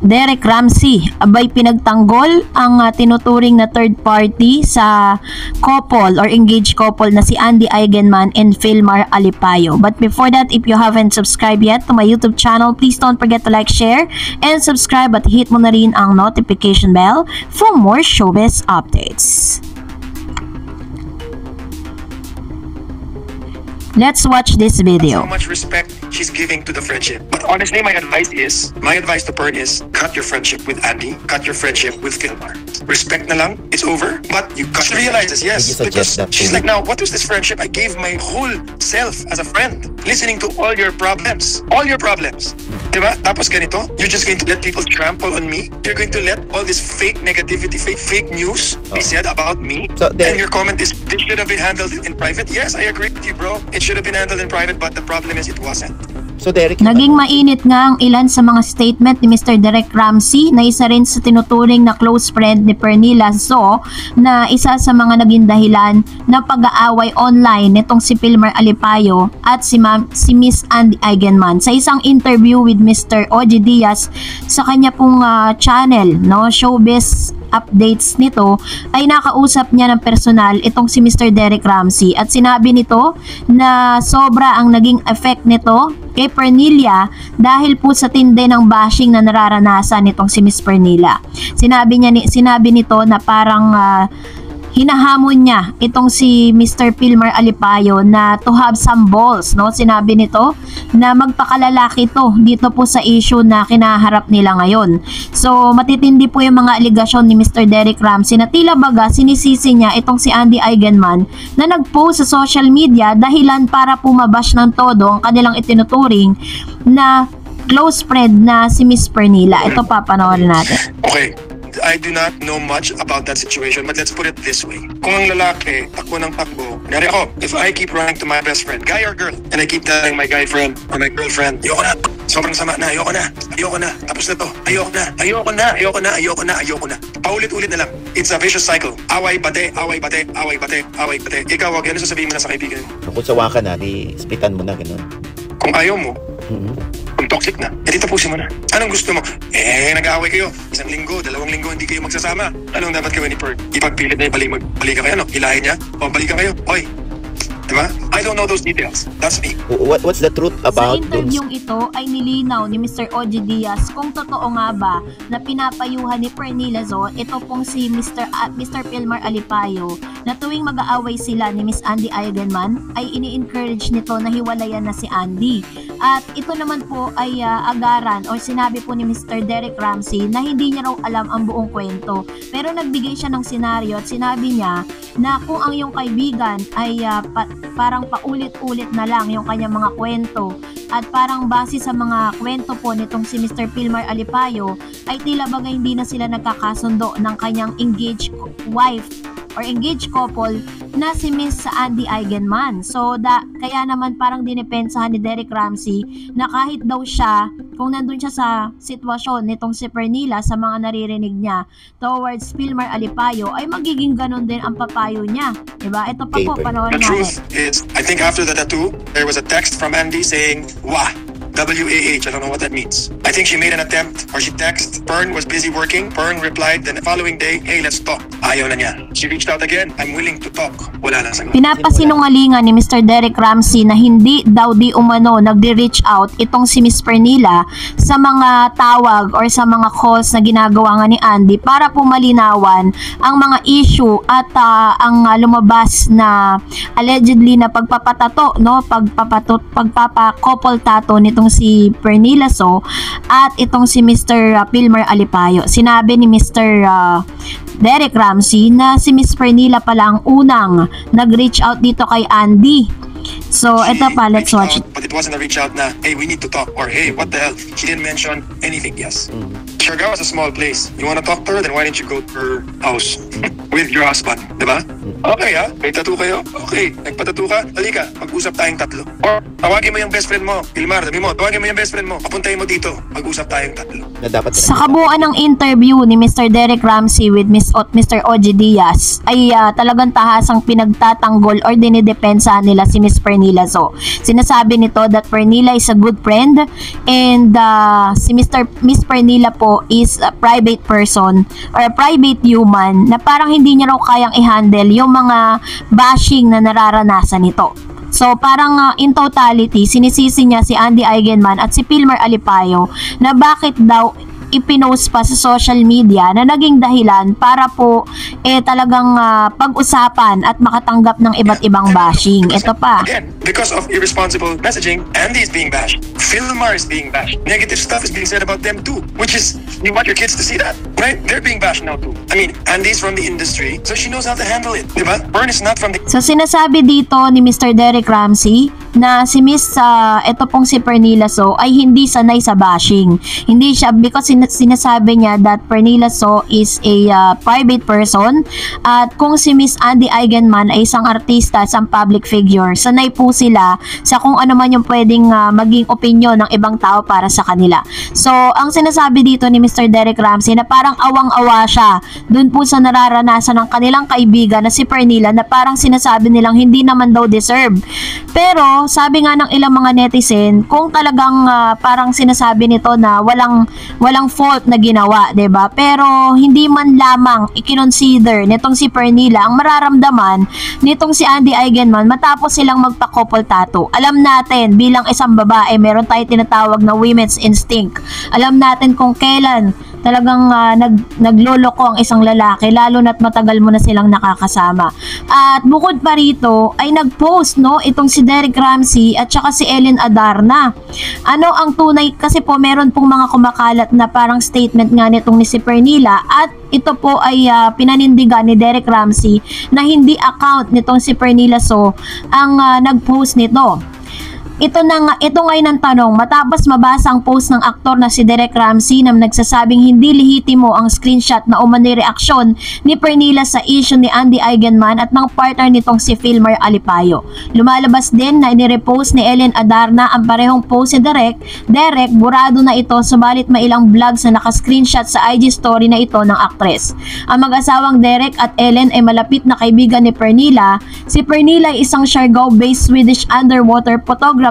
Derek Ramsey, abay pinagtanggol ang tinuturing na third party sa couple or engaged couple na si Andy Eigenman and Filmar Alipayo. But before that, if you haven't subscribed yet to my YouTube channel, please don't forget to like, share, and subscribe at hit mo na rin ang notification bell for more showbiz updates. Let's watch this video. So much respect she's giving to the friendship. But honestly, my advice to Pern is, cut your friendship with Andy, cut your friendship with Filmar. Respect na lang, it's over. But you got to realize this, yes. Because she's like, now, what was this friendship? I gave my whole self as a friend, listening to all your problems. All your problems. Diba? Tapos ganito, you're just going to let people trample on me? You're going to let all this fake negativity, fake news be said about me? So and your comment is, this should have been handled in private? Yes, I agree with you, bro. It should have been handled in private, but the problem is it wasn't. So Derek, naging mainit nga ang ilan sa mga statement ni Mr. Derek Ramsey na isa rin sa tinuturing na close friend ni Pernilla So, na isa sa mga naging dahilan na pag-aaway online nitong si Filmar Alipayo at si Miss Andy Eigenman. Sa isang interview with Mr. OG Diaz sa kanya pong channel, no, Showbiz Updates nito, ay nakausap niya ng personal itong si Mr. Derek Ramsey at sinabi nito na sobra ang naging effect nito kay Pernilla dahil po sa tindi ng bashing na nararanasan nitong si Miss Pernilla. Sinabi nito na parang hinahamon niya itong si Mr. Filmar Alipayo na to have some balls, no? Sinabi nito na magpakalalaki to dito po sa issue na kinaharap nila ngayon. So matitindi po yung mga aligasyon ni Mr. Derek Ramsey na tila baga sinisisi niya itong si Andy Eigenman na nagpost sa social media dahilan para pumabash ng todo ang kanilang itinuturing na close friend na si Miss Pernilla. Ito papanoorin natin. Okay. I do not know much about that situation, but let's put it this way. Kung ang lalaki, takbo ng takbo, nari ako, if I keep running to my best friend, guy or girl, and I keep telling my guy friend or my girlfriend, ayoko na, sobrang sama na, ayoko na, tapos na to, ayoko na. Paulit-ulit na lang. It's a vicious cycle. Away bate. Ikaw, wag yan sasabihin mo na sa kaibigan mo. Kung sawa ka na, di spitan mo na, ganun. Kung ayaw mo, kung toxic na, edi tapusin mo na. Anong gusto mo? Nag-aaway kayo. 1 linggo, 2 linggo, hindi kayo magsasama. Anong dapat gawin ni Pern? Ipagpilit na yung balikan kayo, no? Hilahin niya, o balikan kayo. Oy, diba? I don't know those details. That's me. What's the truth about sa interviewing ito ay nilinaw ni Mr. OG Diaz kung totoo nga ba na pinapayuhan ni Pernilla So ito pong si Mr. Filmar Alipayo na tuwing mag-aaway sila ni Miss Andy Eigenman ay ini-encourage nito na hiwalayan na si Andy. At ito naman po ay agaran o sinabi po ni Mr. Derek Ramsey na hindi niya raw alam ang buong kwento. Pero nagbigay siya ng senaryo at sinabi niya na kung ang iyong kaibigan ay parang paulit-ulit na lang yung kanyang mga kwento at parang base sa mga kwento po nitong si Mr. Filmar Alipayo ay tila bagay hindi na sila nagkakasundo ng kanyang engaged wife or engaged couple na si Miss Andy Eigenman. So kaya naman parang dinipensahan ni Derek Ramsey na kahit daw siya, kung nandun siya sa sitwasyon nitong si Pernilla sa mga naririnig niya towards Filmar Alipayo ay magiging ganun din ang papayo niya. Diba? Ito pa po, panoorin natin. The truth is, I think after the tattoo, there was a text from Andy saying, wah! W-A-H, I don't know what that means. I think she made an attempt or she texted. Pern was busy working. Pern replied, then the following day, hey, let's talk. Ayaw na niya. She reached out again, I'm willing to talk. Wala lang sagot. Pinapasinungalingan ni Mr. Derek Ramsey na hindi daw di umano nagdi-reach out itong si Miss Pernilla sa mga tawag or sa mga calls na ginagawa nga ni Andy para pumalinawan ang mga issue at ang lumabas na allegedly na pagpapatato, no, pagpapa-couple tato nitong si Pernilla So at itong si Mr. Filmar Alipayo. Sinabi ni Mr. Derek Ramsey na si Miss Pernilla pala ang unang nag-reach out dito kay Andy. So, ito pa, let's watch it. But it wasn't a reach out na, hey, we need to talk, or hey, what the hell? She didn't mention anything, yes. Siargao is a small place. You wanna talk to her, then why don't you go to her house with your husband, diba? Okay ha, may tattoo kayo? Okay, nagpatattoo ka? Halika, mag-usap tayong tatlo. Or, tawagin mo yung best friend mo, Filmar, sabi mo, tawagin mo yung best friend mo, papuntahin mo dito, mag-usap tayong tatlo. Sa kabuuan ng interview ni Mr. Derek Ramsey with Mr. OG Diaz, ay talagang tahasang pinagtatanggol or dinidepensa nila si Miss Miss Pernilla So. Sinasabi nito that Pernilla is a good friend and si Miss Pernilla po is a private person or a private human na parang hindi niya raw kayang i-handle yung mga bashing na nararanasan nito. So parang in totality, sinisisi niya si Andy Eigenman at si Pilmar Alipayo na bakit daw ipinost pa sa social media na naging dahilan para po talagang pag-usapan at makatanggap ng iba't ibang bashing. Ito pa. Again, because of irresponsible messaging, Andy is being bashed. Filmar is being bashed. Negative stuff is being said about them too, which is, you want your kids to see that, right? They're being bashed now too. I mean, Andy's from the industry, so she knows how to handle it, diba? Bern is not from the... So sinasabi dito ni Mr. Derek Ramsey na si Miss, ito pong si Pernilla So ay hindi sanay sa bashing. Hindi siya, because sinasabi niya that Pernilla So is a private person at kung si Miss Andy Eigenman ay isang artista, isang public figure, sanay po sila sa kung ano man yung pwedeng maging opinion ng ibang tao para sa kanila. So ang sinasabi dito ni Mr. Derek Ramsey na parang awang-awa siya dun po sa nararanasan ng kanilang kaibigan na si Pernilla na parang sinasabi nilang hindi naman daw deserve. Pero sabi nga ng ilang mga netizen, kung talagang parang sinasabi nito na walang fault na ginawa, 'di ba? Pero hindi man lamang i-consider nitong si Pernilla ang mararamdaman nitong si Andy Eigenman matapos silang magpa-couple tattoo. Alam natin bilang isang babae, meron tayong tinatawag na women's instinct. Alam natin kung kailan talagang nagloloko ang isang lalaki, lalo na't matagal mo na silang nakakasama. At bukod pa rito ay nag-post itong si Derek Ramsey at saka si Ellen Adarna. Ano ang tunay, kasi po meron pong mga kumakalat na parang statement nga nitong ni si Pernilla at ito po ay pinanindigan ni Derek Ramsey na hindi account nitong si Pernilla So ang nag-post nito. Ito ngayon ang tanong, matapos mabasa ang post ng aktor na si Derek Ramsey na nagsasabing hindi lehitimo ang screenshot na umano'y reaksyon ni Pernilla sa issue ni Andy Eigenman at ng partner nitong si Filmar Alipayo. Lumalabas din na inirepost ni Ellen Adarna ang parehong post si Derek, burado na ito subalit may ilang vlogs na naka-screenshot sa IG story na ito ng aktres. Ang mag-asawang Derek at Ellen ay malapit na kaibigan ni Pernilla. Si Pernilla ay isang Siargao-based Swedish underwater photographer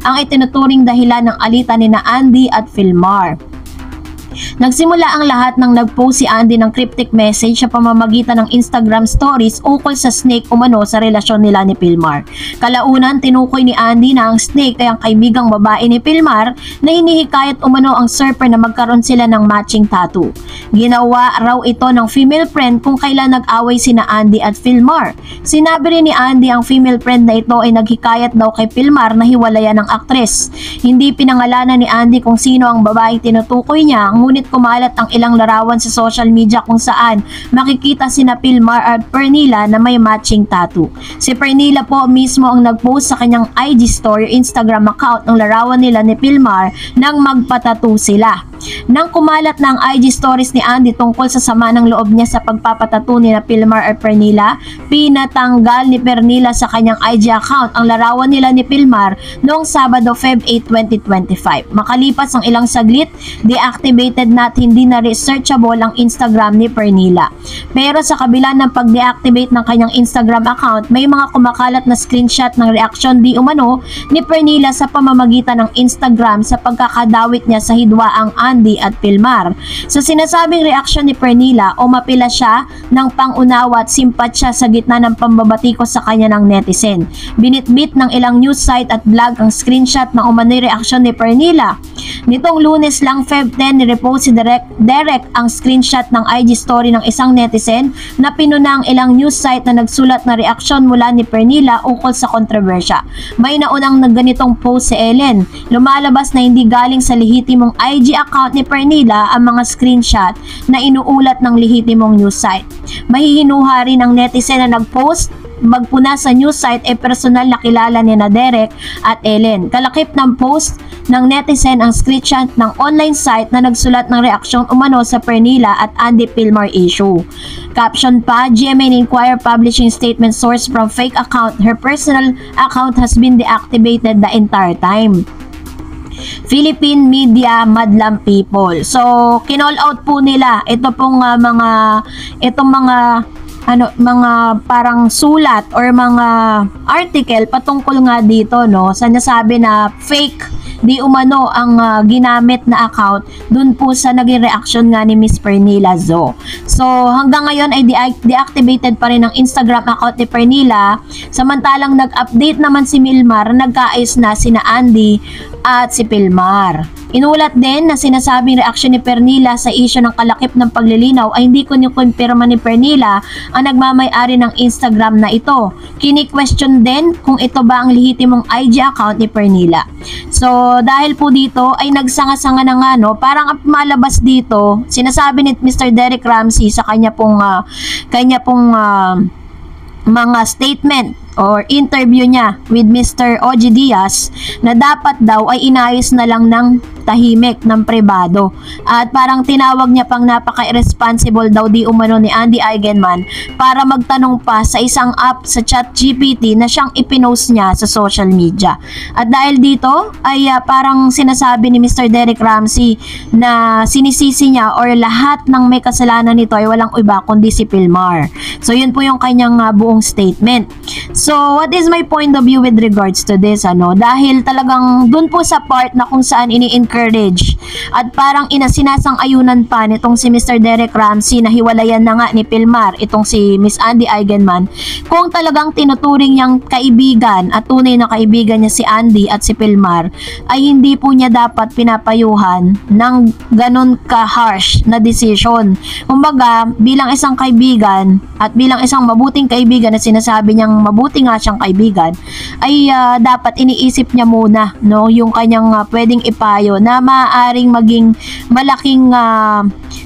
ang itinuturing dahilan ng alitan ni na Andy at Filmar. Nagsimula ang lahat nang nag-post si Andy ng cryptic message sa pamamagitan ng Instagram stories ukol sa snake umano sa relasyon nila ni Filmar. Kalaunan, tinukoy ni Andy na ang snake ay ang kaibigang babae ni Filmar na hinihikayat umano ang surfer na magkaroon sila ng matching tattoo. Ginawa raw ito ng female friend kung kailan nag-away sina Andy at Filmar. Sinabi rin ni Andy ang female friend na ito ay naghikayat daw kay Filmar na hiwalayan ng aktres. Hindi pinangalanan ni Andy kung sino ang babaeng tinutukoy niya, ngunit kumalat ang ilang larawan sa social media kung saan makikita sina Filmar at Pernilla na may matching tattoo. Si Pernilla po mismo ang nag-post sa kanyang IG story Instagram account ng larawan nila ni Filmar nang magpatattoo sila. Nang kumalat na ang IG stories ni Andy tungkol sa sama ng loob niya sa pagpapatattoo ni Filmar at Pernilla, pinatanggal ni Pernilla sa kanyang IG account ang larawan nila ni Filmar noong Sabado, Feb 8, 2025. Makalipas ang ilang saglit, deactivated na at hindi na researchable ang Instagram ni Pernilla. Pero sa kabila ng pag-deactivate ng kanyang Instagram account, may mga kumakalat na screenshot ng reaksyon di umano ni Pernilla sa pamamagitan ng Instagram sa pagkakadawit niya sa hidwaang Andy at Filmar. Sa sinasabing reaksyon ni Pernilla, umapila siya ng pangunawa at simpatsya sa gitna ng pambabatikos sa kanya ng netizen. Binitbit ng ilang news site at vlog ang screenshot ng umano'y reaksyon ni Pernilla. Nitong Lunes lang, Feb 10, nirepost si Derek ang screenshot ng IG story ng isang netizen na pinuna ang ilang news site na nagsulat na reaksyon mula ni Pernilla ukol sa kontrobersya. May naunang nagganitong post si Ellen. Lumalabas na hindi galing sa lehitimong IG account ni Pernilla ang mga screenshot na inuulat ng lehitimong news site. Mahihinuha rin ang netizen na nagpost magpuna sa news site ay personal na kilala ni na Derek at Ellen. Kalakip ng post ng netizen ang screenshot ng online site na nagsulat ng reaksyon umano sa Pernilla at Andy Filmar issue. Caption pa, GMA Inquirer publishing statement source from fake account. Her personal account has been deactivated the entire time. Philippine media madlam people. So, kinall out po nila ito pong mga mga parang sulat or mga article patungkol nga dito, no, sa nasabi na fake di umano ang ginamit na account dun po sa naging reaction nga ni Miss Pernilla Zo. So hanggang ngayon ay deactivated pa rin ang Instagram account ni Pernilla, samantalang nag-update naman si Milmar, nagkaayos na sina Andy at si Pilmar. Inulat din na sinasabing reaksyon ni Pernilla sa issue ng kalakip ng paglilinaw ay hindi kinukumpirma ni Pernilla ang nagmamay-ari ng Instagram na ito. Kini-question din kung ito ba ang lehitimong IG account ni Pernilla. So dahil po dito ay nagsanga-sanga na nga, no, parang malabas dito, sinasabi ni Mr. Derek Ramsey sa kanya pong mga statement or interview niya with Mr. OG Diaz na dapat daw ay inayos na lang ng tahimik, ng pribado. At parang tinawag niya pang napaka-irresponsible daw di umano ni Andy Eigenman para magtanong pa sa isang app sa ChatGPT na siyang ipinost niya sa social media. At dahil dito ay parang sinasabi ni Mr. Derek Ramsey na sinisisi niya or lahat ng may kasalanan nito ay walang iba kundi si Pilmar. So yun po yung kanyang buong statement. So what is my point of view with regards to this, dahil talagang dun po sa part na kung saan ini-encourage at parang sinasang-ayunan pa nitong si Mr. Derek Ramsey na hiwalayan na nga ni Pilmar itong si Miss Andy Eigenman, kung talagang tinuturing niyang kaibigan at tunay na kaibigan niya si Andy at si Pilmar, ay hindi po niya dapat pinapayuhan ng ganun ka-harsh na decision. Kumbaga, bilang isang kaibigan at bilang isang mabuting kaibigan na sinasabi niyang mabuti nga siyang kaibigan, ay dapat iniisip niya muna, no, yung kanyang pwedeng ipayo na maaaring maging malaking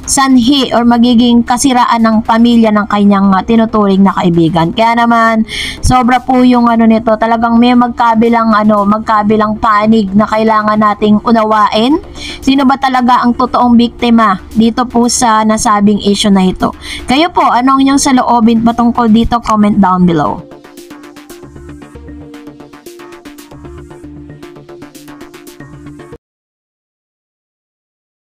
sanhi or magiging kasiraan ng pamilya ng kanyang tinuturing na kaibigan. Kaya naman sobra po yung nito, talagang may magkabilang panig na kailangan nating unawain. Sino ba talaga ang totoong biktima dito po sa nasabing issue na ito? Kayo po, anong inyong saloobin patungkol dito? Comment down below.